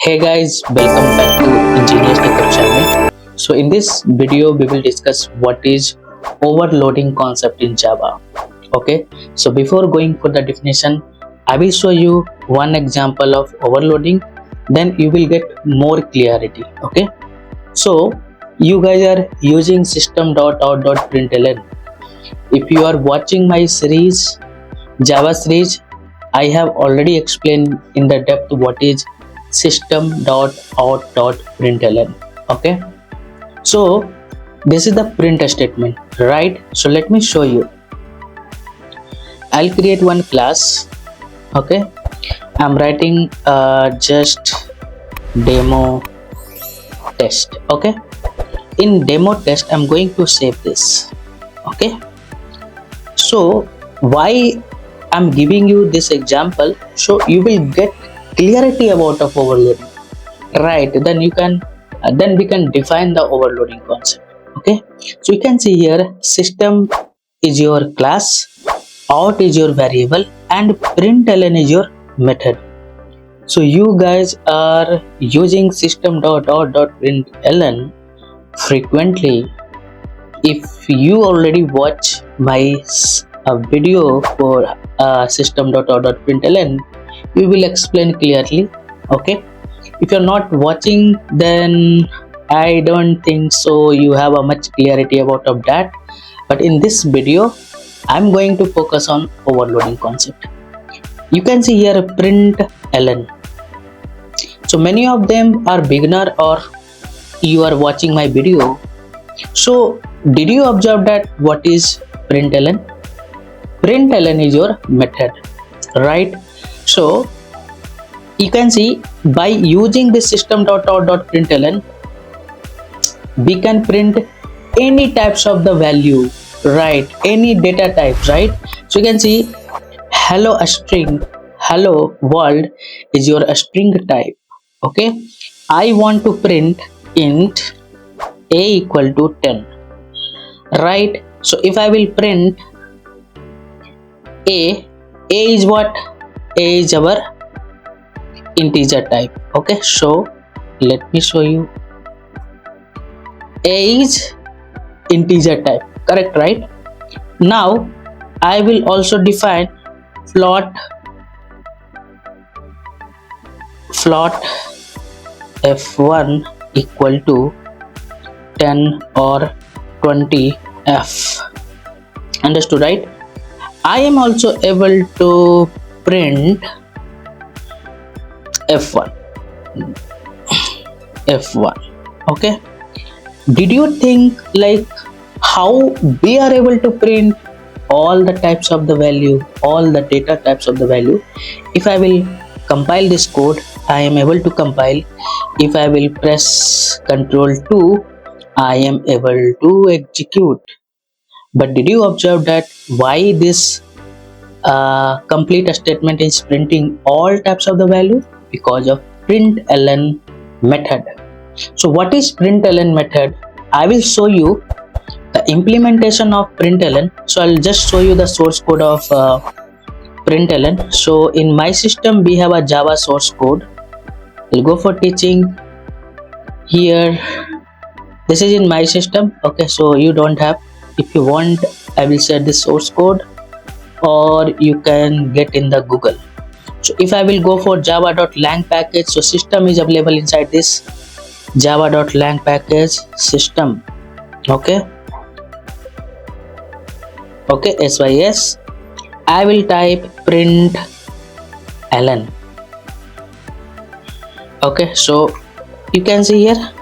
Hey guys, welcome back to Engineers Tech channel. So in this video we will discuss what is overloading concept in Java. Okay, so before going for the definition, I will show you one example of overloading, then you will get more clarity. Okay, so you guys are using system.out.println. If you are watching my series, Java series, I have already explained in the depth what is system.out.println. Okay, so this is the print statement, right? So let me show you. I'll create one class. Okay, I'm writing just demo test. Okay, in demo test I'm going to save this. Okay, so why I'm giving you this example, so you will get clarity about of overloading, right? Then we can define the overloading concept. Okay, so you can see here system is your class, out is your variable, and println is your method. So you guys are using system.out.println frequently. If you already watch my video for system.out.println, we will explain clearly. Okay, if you're not watching, then I don't think so you have a much clarity about of that. But in this video I'm going to focus on overloading concept. You can see here println. So many of them are beginner or you are watching my video. So did you observe that what is println? Println is your method, right? So you can see by using this system.out.println, we can print any types of the value, right? Any data types, right? So you can see hello string, hello world is your string type. Okay, I want to print int a equal to 10, right? So if I will print a is what? A is our integer type. Okay, so let me show you. A is integer type, correct, right? Now I will also define float f1 equal to 10 or 20 f. Understood, right? I am also able to print f1. Okay, did you think like how we are able to print all the types of the value, all the data types of the value? If I will compile this code, I am able to compile. If I will press Ctrl 2, I am able to execute. But did you observe that why this complete statement is printing all types of the value? Because of println method. So what is println method? I will show you the implementation of println. So I'll just show you the source code of println. So in my system we have a Java source code. I'll go for teaching here. This is in my system. Okay, so you don't have. If you want, I will share the source code or you can get in the Google. So if I will go for java.lang package, so system is available inside this java.lang package system. Okay, sys. I will type println. Okay, so you can see here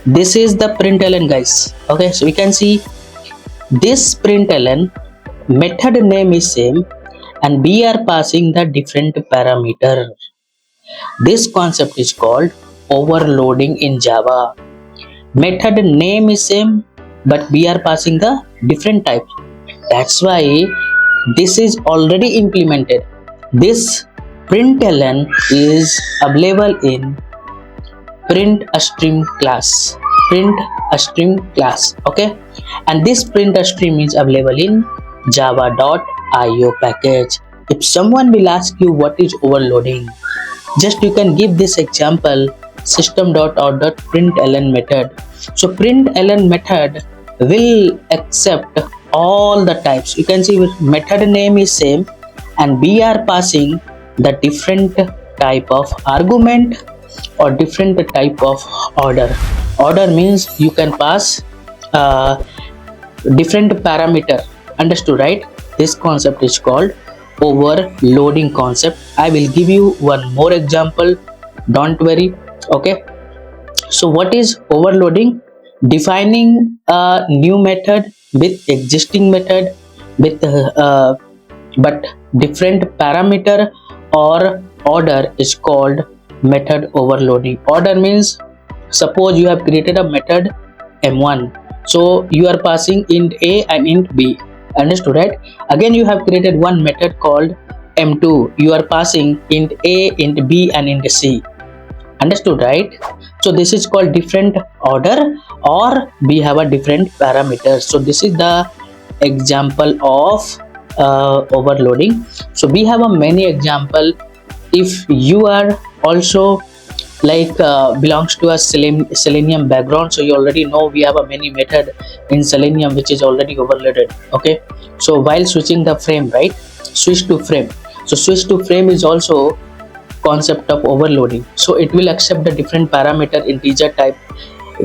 this is the println, guys. Okay, so we can see this println method name is same and we are passing the different parameter. This concept is called overloading in Java. Method name is same but we are passing the different types. That's why this is already implemented. This println is available in print a stream class. Okay, and this print a stream is available in java.io package. If someone will ask you what is overloading, Just you can give this example system.out.println method. So println method will accept all the types. You can see method name is same and we are passing the different type of argument or different type of order. Order means you can pass different parameter. Understood, right? This concept is called overloading concept. I will give you one more example, don't worry. Okay, so what is overloading? Defining a new method with existing method with but different parameter or order is called method overloading. Order means suppose you have created a method m1, so you are passing int a and int b. Understood, right? Again you have created one method called m2, you are passing int a, int b and int c. Understood, right? So this is called different order or we have a different parameters. So this is the example of overloading. So we have a many example. If you are also like belongs to a selenium background, so you already know we have a many method in selenium which is already overloaded. Okay, so while switching the frame, right, switch to frame, so switch to frame is also concept of overloading. So it will accept the different parameter integer type.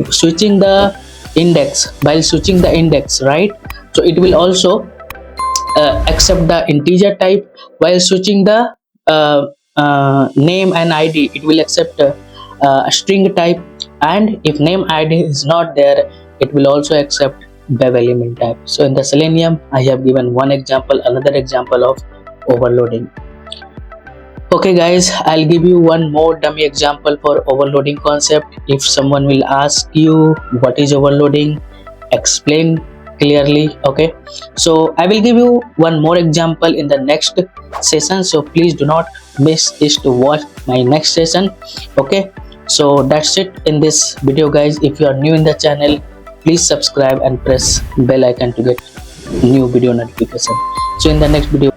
Switching the index, while switching the index, right, so it will also accept the integer type. While switching the name and id, it will accept a string type, and if name id is not there, it will also accept bev element type. So in the selenium I have given one example, another example of overloading. Okay guys, I'll give you one more dummy example for overloading concept. If someone will ask you what is overloading, explain clearly. Okay, so I will give you one more example in the next session, so please do not miss this to watch my next session. Okay, so that's it in this video guys. If you are new in the channel, please subscribe and press bell icon to get new video notification. So in the next video